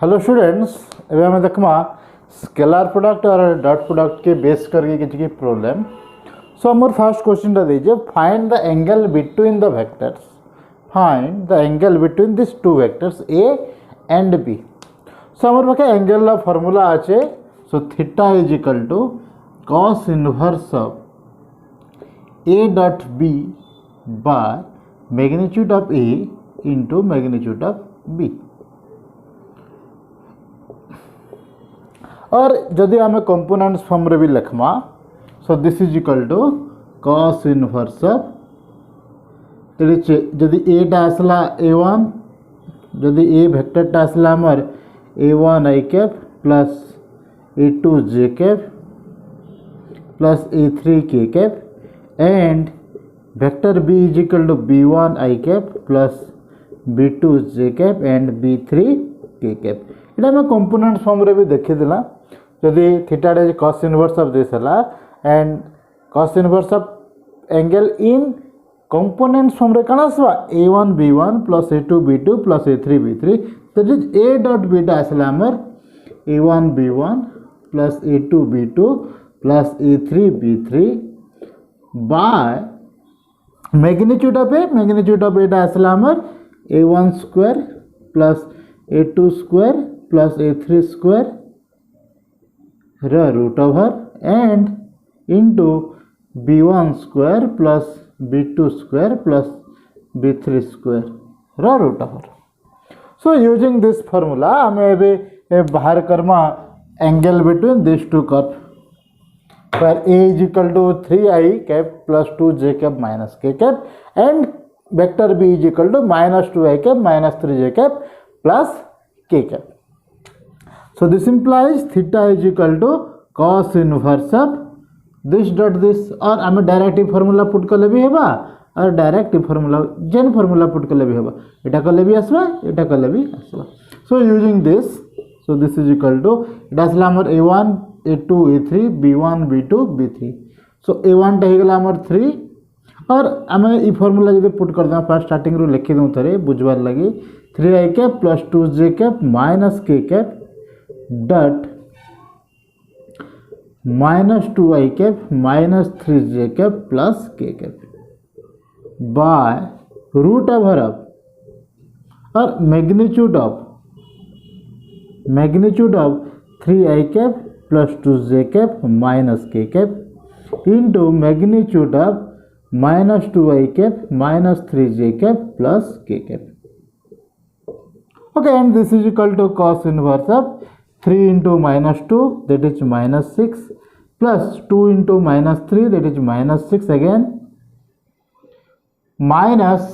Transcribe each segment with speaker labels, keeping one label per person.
Speaker 1: Hello students, एवं आम देखमा स्केलार प्रोडक्ट और डॉट प्रोडक्ट के बेस करके किसी प्रॉब्लम। सो मोर फर्स्ट क्वेश्चन दीजिए, find the angle between the vectors. Find the angle between this two vectors A and B. So हमारे पाखे एंगल फॉर्मूला अच्छे। So theta is equal to cos inverse of A dot B by magnitude of A into magnitude of B. और जदि आम components form रे भी लिखमा, सो this is equal to cos inverse of, जदि एटा आसला a1, जदि ए वेक्टरटा आसला हमर a1 i cap plus a2 j cap plus a3 k cap and vector b is equal to b1 i cap plus b2 j cap and b3 k cap. इटा आम components form रे भी देखिदेला। जदि theta is cos inverse of this है and cos inverse of angle in components form रे कण आसवा a1 b1 plus a2 b2 plus a3 b3। That is a dot b आसला हमर a1 b1 plus a2 b2 plus a3 b3 by magnitude of A. Magnitude of एटा आसला हमर a1 square plus a2 square plus a3 square root over and into b1 square plus b2 square plus b3 square root over. So using this formula आम बाहर करमा angle between this two curve where a is equal to 3i cap plus 2j cap minus k cap and vector b is equal to minus 2i cap minus 3j cap plus k cap. So this implies theta is equal to cos inverse of this dot this, और आम direct formula put कले भी हेबा और direct formula जेन formula put कले भी हेबा, एटा कले भी आसबा एटा कले भी आसबा। So using this, so this is equal to एटा आसला हमर a1 a2 a3 b1 b2 b3। सो a1 टा हेगला हमर 3 और आम ई फॉर्मूला जब पुट कर देमा फर्स्ट स्टार्टिंग रू लिखि दउ थरे बुझबार लगी 3i cap plus 2j cap minus k cap dot minus 2i cap minus 3j cap plus k cap by root over of और magnitude of 3i cap plus 2j cap minus k cap into magnitude of minus 2i cap minus 3j cap plus k cap. Okay, and this is equal to cos inverse of 3 into minus 2, that is minus 6, plus 2 into minus 3, that is minus 6 again, minus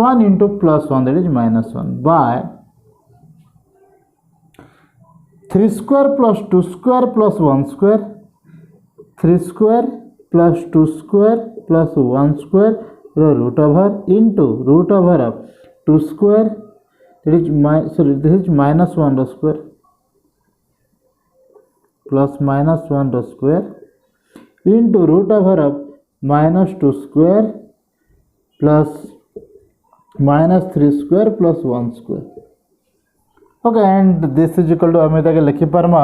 Speaker 1: 1 into plus 1, that is minus 1, by 3 square plus 2 square plus 1 square, 3 square plus 2 square plus 1 square root over into root over of 2 square, that is this is minus 1 square plus minus 1 square into root over of minus 2 square plus minus 3 square plus 1 square. Okay, and this is equal to हमें ताके लिखि पारमा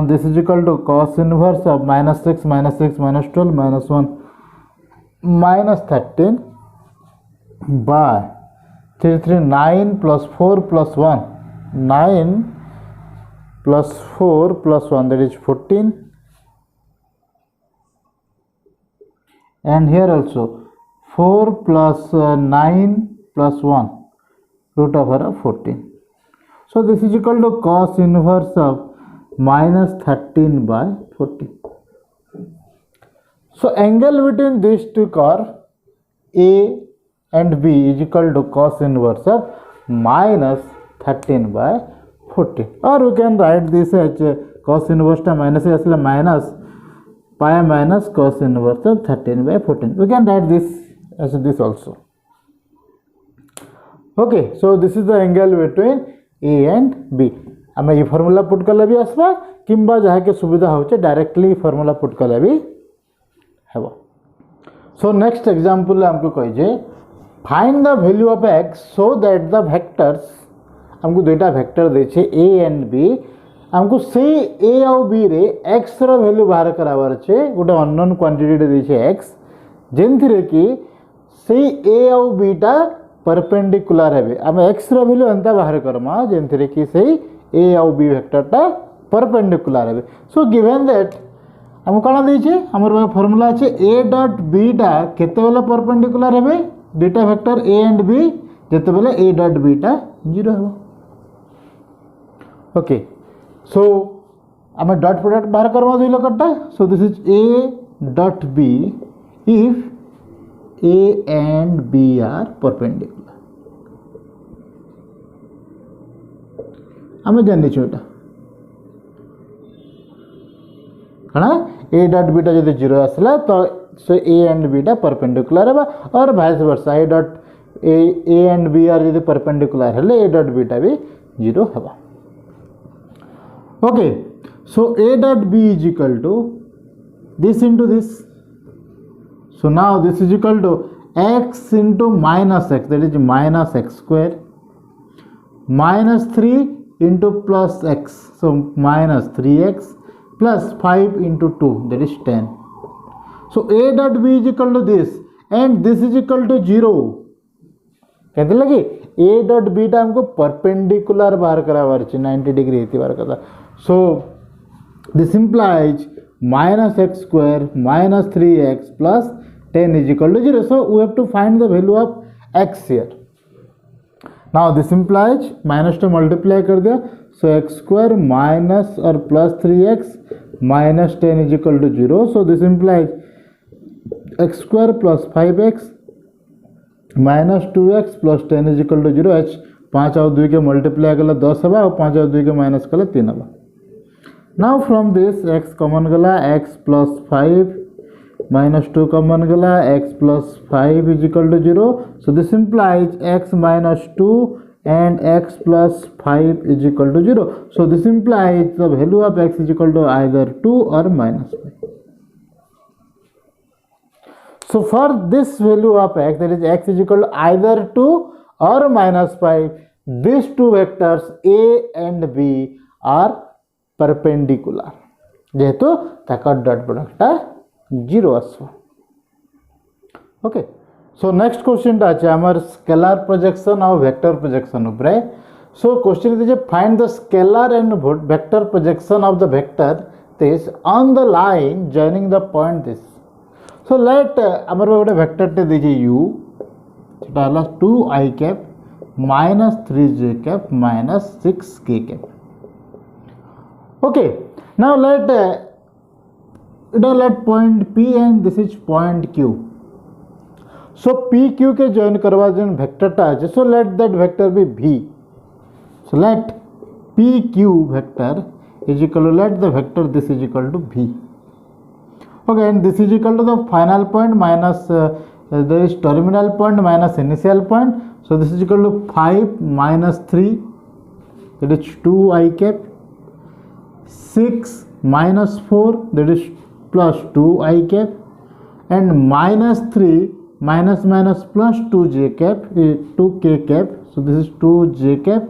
Speaker 1: this is equal to cos inverse of minus 6 minus 6 minus 12 minus 1 minus 13 by 3 3 9 plus 4 plus 1 9 plus 4 plus 1, that is 14, and here also 4 plus 9 plus 1 root over of 14. So this is equal to cos inverse of minus 13 by 14. So angle between these two curves A and B is equal to cos inverse of minus 13 by 14, or we can write this as cos inverse टा minus asla minus pi minus cos inverse of 13 by 14. We can write this as this also. Okay, so this is the angle between A and B. आम ये formula put कले भी आसबा किंबा जहाँ के सुविधा होचे डायरेक्टली फॉर्मूला पुट कले भी हेबो। सो नेक्स्ट एग्जांपल हमको कहि जे find the value of x so that the vectors हमको दुईटा वेक्टर देछे ए एंड बी हमको से ए आउ बी रे एक्स रो वैल्यू बाहर कराबार छे गोटे अननोन क्वांटिटी देछे एक्स जेनथिरे कि से ए आउ बी टा परपेंडिकुलर हेबे आम एक्स रो वैल्यू एंता बाहर करमा जेनथिरे कि से ए आउ बी वेक्टर टा परपेंडिकुलर हेबे सो गिवन दैट हम कौन देछे हमर फार्मूला अछि ए डॉट बी टा केते बेले परपेंडिकुलर हेबे दुईटा वेक्टर ए एंड बी जेते बेले ए डॉट बी टा 0 हेबो ओके सो आम डॉट प्रोडक्ट बाहर करमा दुई लकटा so this is A dot B if A and B are perpendicular आम जानी छुटा कणा ए डॉट बी टा जदि 0 आसला तो सो ए एंड बी टा परपेंडिकुलर हेबा और vice versa A dot A and B are जदि परपेंडिकुलर हेले ए डॉट बी टा भी 0 हेबा okay so A dot B is equal to this into this so now this is equal to x into minus x that is minus x square minus 3 into plus x so minus 3x plus 5 into 2 that is 10 so a dot b is equal to this and this is equal to 0 कहते लगे a dot b टा हमको perpendicular बाहर कराबार छे 90 degree Haiti बार कथा so this implies minus x square minus 3x plus 10 is equal to 0 so we have to find the value of x here now this implies minus to multiply कर दिया so x square minus or plus 3x minus 10 is equal to 0 so this implies x square plus 5x minus 2x plus 10 is equal to 0 h 5 और 2 के multiply कले 10 हबा और 5 और 2 के minus कले 3 हबा now from this x common गला x plus 5 minus 2 कॉमन गला x plus 5 is equal to 0 so this implies x minus 2 and x plus 5 is equal to 0 so this implies the value of x is equal to either 2 or minus 5 so for this value of x that is x is equal to either 2 or minus 5 these two vectors a and b are perpendicular जेहेतु ताका dot product 0 आसो okay so next question टा আছে আমার scalar projection আর vector projection উপরে so question দিছে find the scalar and vector projection of the vector this on the line joining the point this so let আমার গোটে vector তে দিছে u সেটা হলো 2i cap -3j cap -6k cap okay now let point p and this is point q so p q के join करवा जन vector टा আছে so let that vector be v so let p q vector is equal to let the vector this is equal to v okay and this is equal to the final point minus there is terminal point minus initial point so this is equal to 5 minus 3 that is 2i cap 6 minus 4 that is plus 2i cap and minus 3 minus minus plus 2j cap 2k cap so this is 2j cap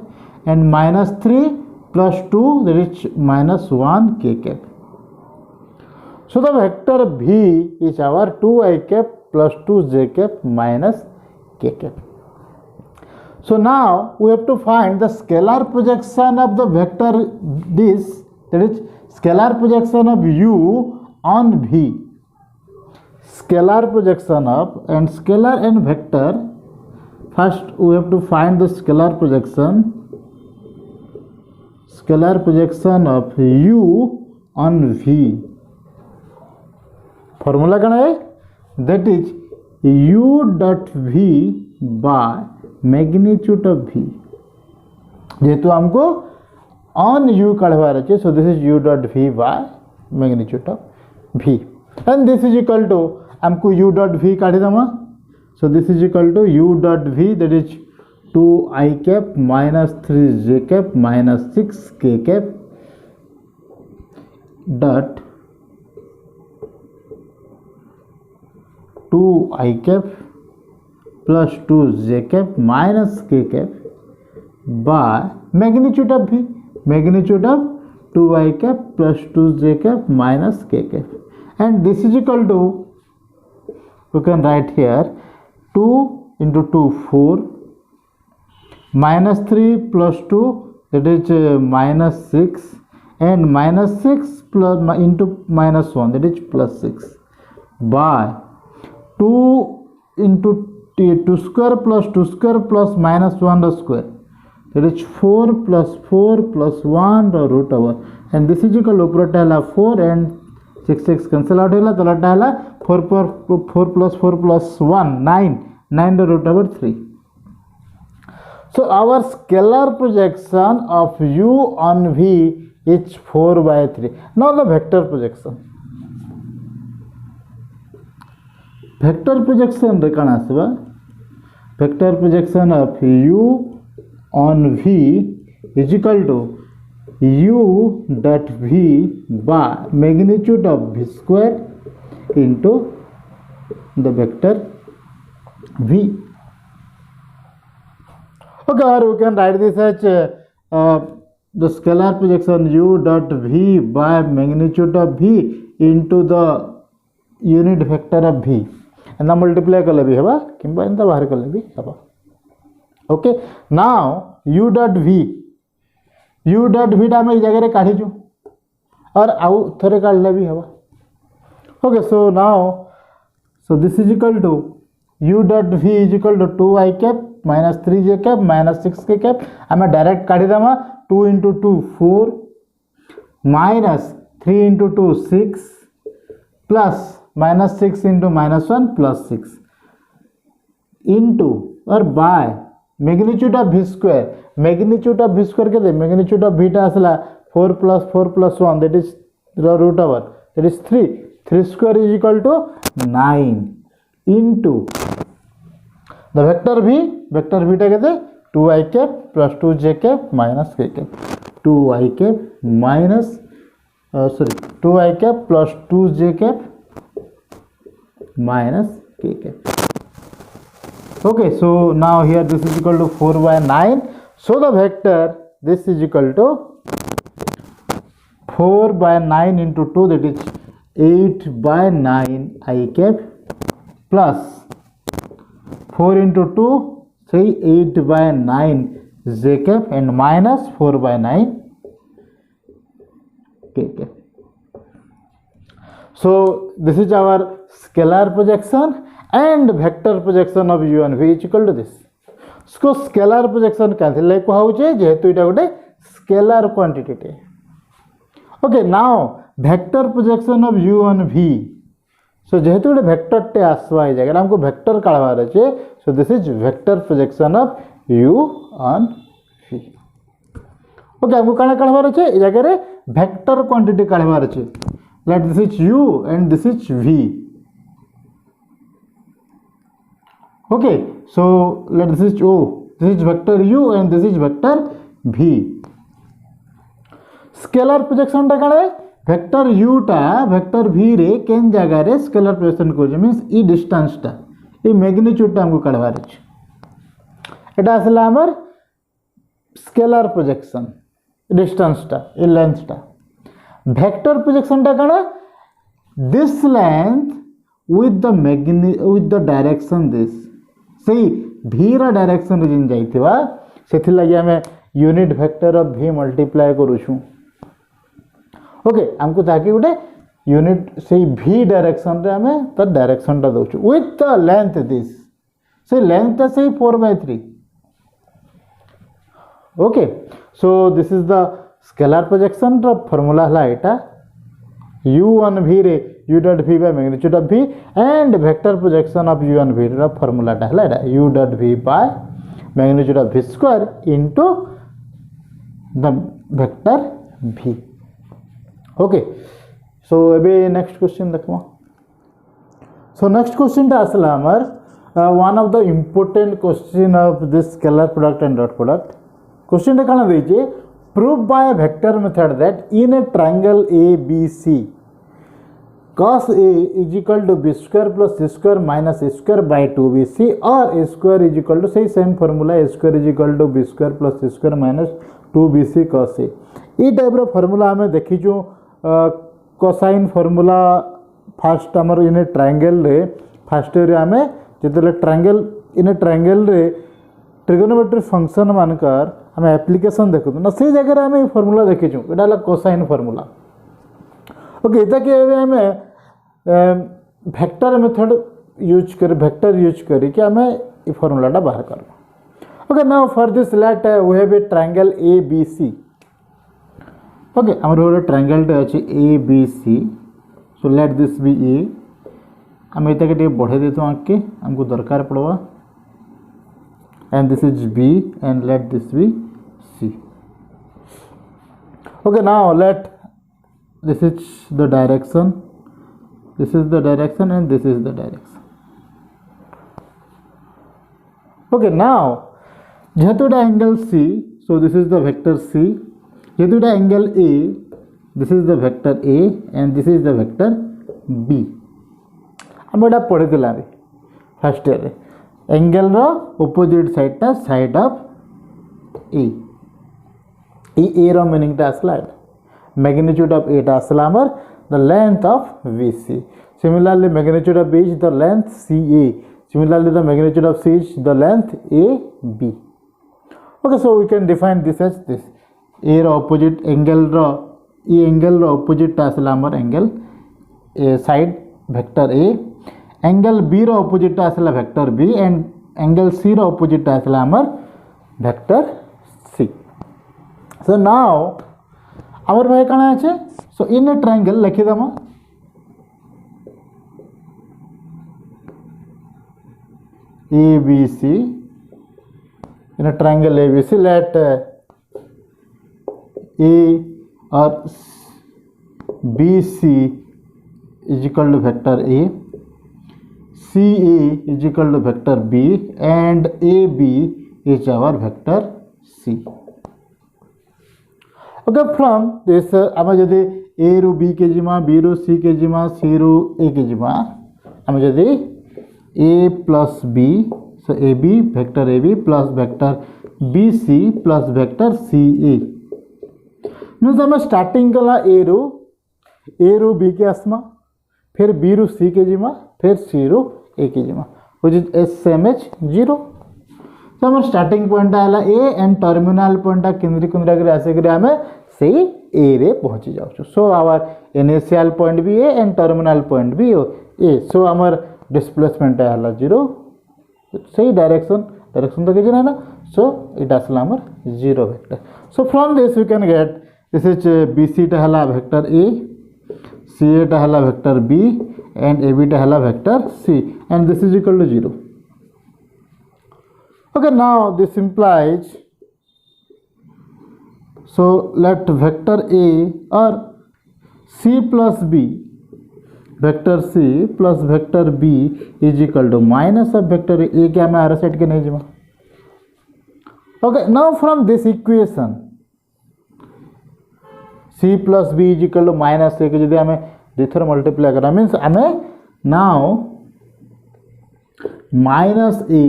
Speaker 1: and minus 3 plus 2 that is minus 1k cap so the vector v is our 2i cap plus 2j cap minus k cap so now we have to find the scalar projection of the vector this that is scalar projection of u on v scalar projection of and scalar and vector first we have to find the scalar projection of u on v formula कौन है that is u dot v by magnitude of v जेहेतु हमको on u काढ़वार अच्छे so this is u dot v by magnitude of v and this is equal to हमको u dot v काढ़ी दमा so this is equal to u dot v that is 2i cap minus 3j cap minus 6k cap dot 2i cap plus 2j cap minus k cap by magnitude of v, magnitude of 2i cap plus 2j cap minus k cap, and this is equal to, we can write here 2 into 2 4 minus 3 plus 2 that is minus 6 and minus 6 plus into minus 1 that is plus 6 by 2 into 2 square plus 2 square plus minus 1 the square that is 4 plus 1 the root over, and this is equal to upरटा है 4 and 6 cancel out है तलटा है 4 plus 1 9 the root over 3. So our scalar projection of u on v is 4 by 3. Now the vector projection. Vector projection रे कण आसबा, vector projection of u on v is equal to u dot v by magnitude of v square into the vector v. Okay, or we can write this as the scalar projection u dot v by magnitude of v into the unit vector of v, and the multiply कले भी हवा किंबा इंदा बाहर कले भी हवा. Okay, now u dot v टा में जगह रे काढी जो और आउ थरे काढले भी हवा. Okay, so now this is equal to u dot v is equal to 2i cap minus 3j cap minus 6k cap. आमे डायरेक्ट काढी दमा 2 into 2 4 minus 3 into 2 6 plus minus 6 into minus 1 plus 6 into or by magnitude of v square. Magnitude of v square के magnitude of v टा असला 4 plus 1 that is the root over that is 3. 3 square is equal to 9 into the vector v टा कहते 2i cap plus 2j cap minus k cap. 2i cap minus 2i cap plus 2j cap minus k cap. Okay, so now here this is equal to 4 by 9. So the vector this is equal to 4 by 9 into 2 that is 8 by 9 I cap plus 4 into 2 say 8 by 9 j cap and minus 4 by 9 k cap. So this is our scalar projection and vector projection of u and v is equal to this. इसको scalar projection cancel like को हाउचे जेहेतु इटा गोटे scalar quantity टे. Okay, now vector projection of u on v. So जेहेतु गोटे vector टे आसवा है जगह हमको vector काढवार अछि. So this is vector projection of u on v. Okay, हमको काना काढवार अछि ए जगह रे vector quantity काढवार अछि. Let this is u and this is v. Okay, so let this is o, this is vector u and this is vector v. Scalar projection टा काढे vector u टा vector v रे केन जगह रे scalar projection को means ई distance टा ई magnitude टा हमको काढवार अछि. एटा असला हमर scalar projection डिस्टेंस टा ई लेंथ टा. vector projection टा काढे this length with the direction this. सही v रा डायरेक्शन रे जिन जाइथिबा सेथि लागि हमें unit vector of v multiply करूछु. ओके, हमको ताकि गोटे यूनिट से v डायरेक्शन रे हमें त डायरेक्शन टा दोछु with the length this. Say length say 4/3. Okay, so this is the scalar projection रो फार्मूला हला एटा u on v रे u dot v by magnitude of v and vector projection of u on v रो formula टा हला एटा u dot v by magnitude of v square into the vector v. Okay, so अबे next question देखो. So next question टा असला हमर one of the important question of this scalar product and dot product. Question टा काना देइचे prove by a vector method that in a triangle ABC cos A is equal to B square plus C square minus A square by 2BC or A square is equal to say same formula A square is equal to B square plus C square minus 2BC cos A ये type रो formula हमें देखीचु cosine formula fast आमर in triangle रे fast रे हमें जेतले triangle in triangle रे trigonometry function मानकर हमें application देखु ना से जगह हमें फॉर्मूला देखीचु एटा ला कोसाइन फॉर्मूला ओके इता के हमें वेक्टर मेथड यूज कर वेक्टर यूज करी कि हमें ये फॉर्मूला टा बाहर करबा okay now for this let we have a triangle ABC okay हमर गोटे ट्रायंगल टे अछि ABC so let this be A हम इता के बढ़े देतो आके हमको दरकार पड़वा and this is B and let this be C okay now let this is the direction and this is the direction okay now jehetu eta angle C so this is the vector C jehetu eta angle A this is the vector A and this is the vector B हम एटा पढ़ी दिला रे first year रे angle रो opposite side ता side of A A रो meaning ता असला magnitude of A asla amar the length of VC similarly magnitude of B is the length CA similarly the magnitude of C is the length AB okay so we can define this as this A ro opposite angle ro e angle ro opposite asla amar angle A side vector A angle B ro opposite asla vector B and angle C ro opposite asla amar vector C so now आवर भाई कण अच्छे so in a triangle लिखिदम ABC in a triangle ABC let A और BC is equal to vector A CA is equal to vector B and AB is our vector C okay from this हम जदि A रू B के जिमा B रू C के जिमा C रू A के जिमा हम जदि A plus B so AB vector AB plus vector BC plus vector CA means हम स्टार्टिंग कला A रू B के आसमा फिर B रू C के जिमा फिर C रू A के जिमा which is SMH 0 तो हम स्टार्टिंग पॉइंट आला A एंड टर्मिनल पॉइंट केंद्र केंद्र करे आसे करे हमें से A रे पहुंची जाउ सो आवर इनिशियल पॉइंट भी A एंड टर्मिनल पॉइंट भी A सो हमर डिस्प्लेसमेंट आला 0 सही डायरेक्शन तो के ना सो इट आसला हमर 0 vector so from this we can get this is BC टा हला वेक्टर A CA टा हला वेक्टर B एंड AB टा हला vector C and this is equal to 0 okay now this implies so let vector A or C plus B vector C plus vector B is equal to minus of vector A क्या मैं are set के नहीं जिमा okay now from this equation C plus B is equal to minus A के यदि हमें दिथर multiply करा means हमें now minus A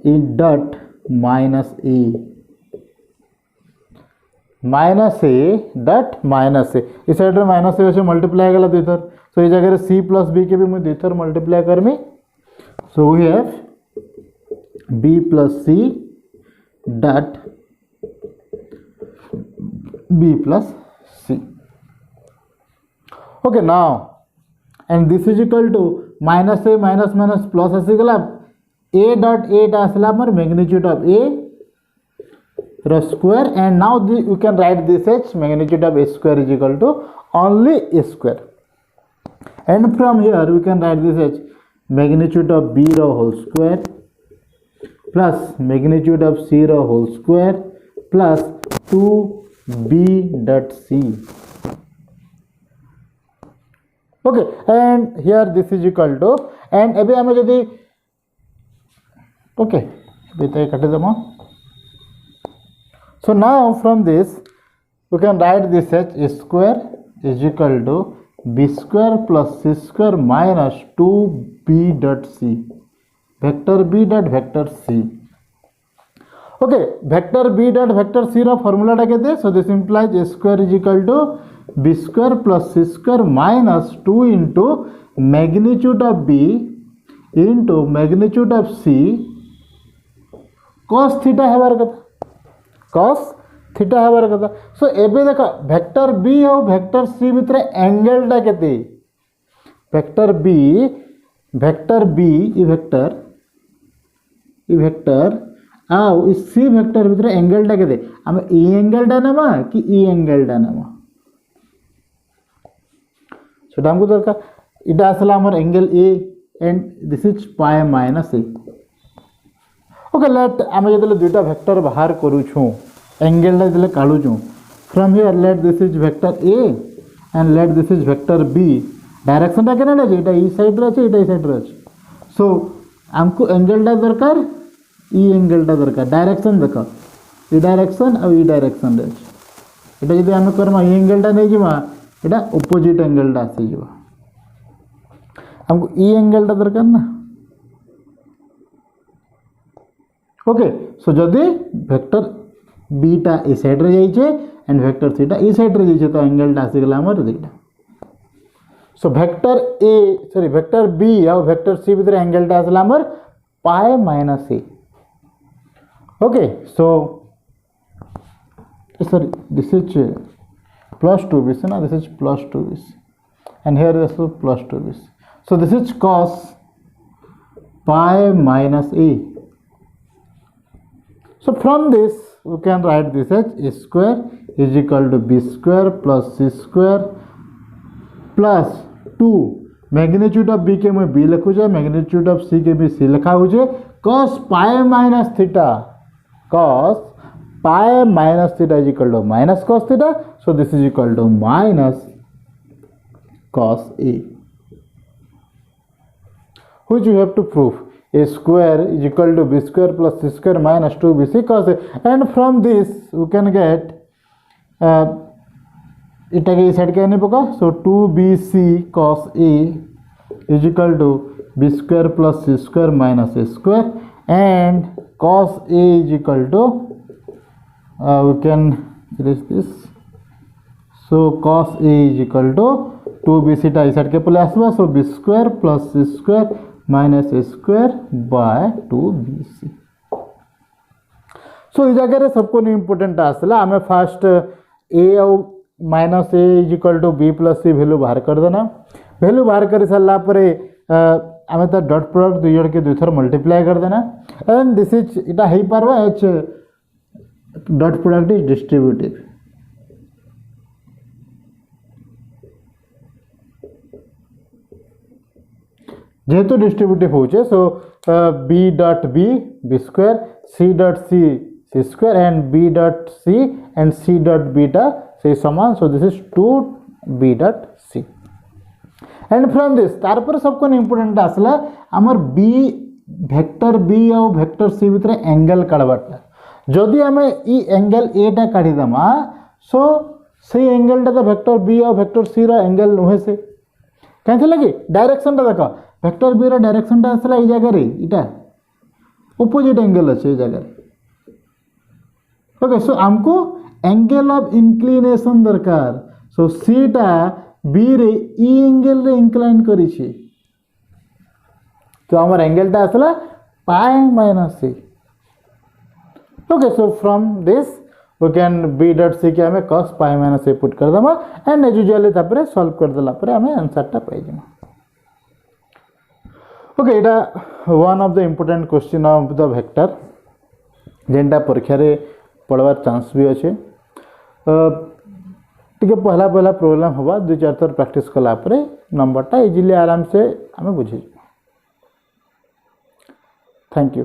Speaker 1: in dot minus A dot minus A इस साइड में माइनस A से मल्टीप्लाई कला दिथर सो इस जगह C plus B के भी मुझे दिथर मल्टीप्लाई कर में so we have B plus C dot B plus C okay now and this is equal to minus A minus plus आसी गला A dot A आसला हमर मैग्नीट्यूड ऑफ A रो square and now you can write this as magnitude of A square is equal to only A square and from here we can write this as magnitude of B रो whole square plus magnitude of C रो whole square plus 2B dot C okay and here this is equal to and अभी हमें यदि okay बेटा काटे दमा so now from this we can write this as A square is equal to B square plus C square minus 2b dot C vector b dot vector c okay vector b dot vector c रो फार्मूलाटा केते so this implies a square is equal to b square plus c square minus 2 into magnitude of b into magnitude of c cos theta हेबार कथा cos theta हेबार कथा so एबे देखो vector b और वेक्टर c भितर एंगलटा केते vector b E vector आउ ई सी वेक्टर भितर एंगलटा केते आमे ई एंगलटा नेमा कि ई एंगलटा नेमा सेटा हमको दरकार इटा आसला हमर angle A and this is pi minus A okay let आमे जतले दुटा वेक्टर बाहर करू छु एंगलटा जतले काढू छु from here let this is vector A and let this is vector B डायरेक्शनटा केना छै इटा ई साइड रे छै इटा ई साइड रे छै सो हमको एंगलटा दरकार ई एंगलटा दरकार डायरेक्शन देखो ई डायरेक्शन और ई डायरेक्शन रे एटा जदि हम करमा ई एंगलटा नै जिमा एटा ऑपोजिट एंगलटा आसी जिवा हमको ई एंगलटा दरकार ना ओके सो जदि वेक्टर बीटा ई साइड रे जाई छे एंड वेक्टर थीटा ई साइड रे जाई छे तो एंगलटा आसी गेला हमर दुटा so vector A sorry vector B और वेक्टर सी भितर एंगलटा आसला हमर pi minus A okay so sorry this is plus 2bc now this is plus 2bc and here is also plus 2bc so this is cos pi minus a so from this we can write this as a square is equal to b square plus c square plus 2 magnitude of b के मैं b लिखु जे magnitude of c के भी c लिखा हो जे cos pi minus theta cos pi minus theta is equal to minus cos theta so this is equal to minus cos a which you have to prove a square is equal to b square plus c square minus 2bc cos a and from this we can get इटा के side के नहीं पका so 2bc cos a is equal to b square plus c square minus a square and cos a is equal to we can erase this so cos a is equal to 2bc टा इस side के पले आसबा so b square plus c square minus a square by 2bc so इस जगह रे सबको important आसला हमें फर्स्ट a और minus a is equal to b plus c value बाहर कर देना वैल्यू बाहर कर सारा परे आमे तो डॉट प्रोडक्ट दुई जड़ के दुई थर मल्टीप्लाई कर देना एंड दिस इज इटा हे पारबा एच डॉट प्रोडक्ट इज डिस्ट्रीब्यूटिव जेहेतु डिस्ट्रीब्यूटिव होचे so b dot b b square c dot c c square and b dot c and c dot b टा से समान so this is 2b dot c and from this तार पर सबको important आसला हमर b वेक्टर b और vector c भितर एंगल काढबाटा जदि हमें ई एंगल a टा काढी दमा सो से एंगल टा तो वेक्टर b और वेक्टर c रो एंगल नहे से कैसे लगी डायरेक्शन टा देखो वेक्टर b रो डायरेक्शन टा आसला ई जगह रे इटा ऑपोजिट एंगल अछि ई जगह रे ओके सो हमको एंगल ऑफ इंक्लिनेशन दरकार सो c टा b रे ई एंगल रे इंक्लाइन करी छी तो हमार एंगल टा आसला pi minus c okay so from this we can b dot c के हमें cos pi minus a put कर दमा एंड एज यूजुअली तापरे सॉल्व कर देला परे हमें आंसर टा पाई जमा ओके एटा one of the important question of the vector जेंटा परीक्षा रे पढ़वार चांस भी अच्छे टिके पहला पहला प्रोब्लेम हवा दु चार थर प्रैक्टिस कला परे नंबरटा इजीली आराम से हमें बुझे थैंक यू।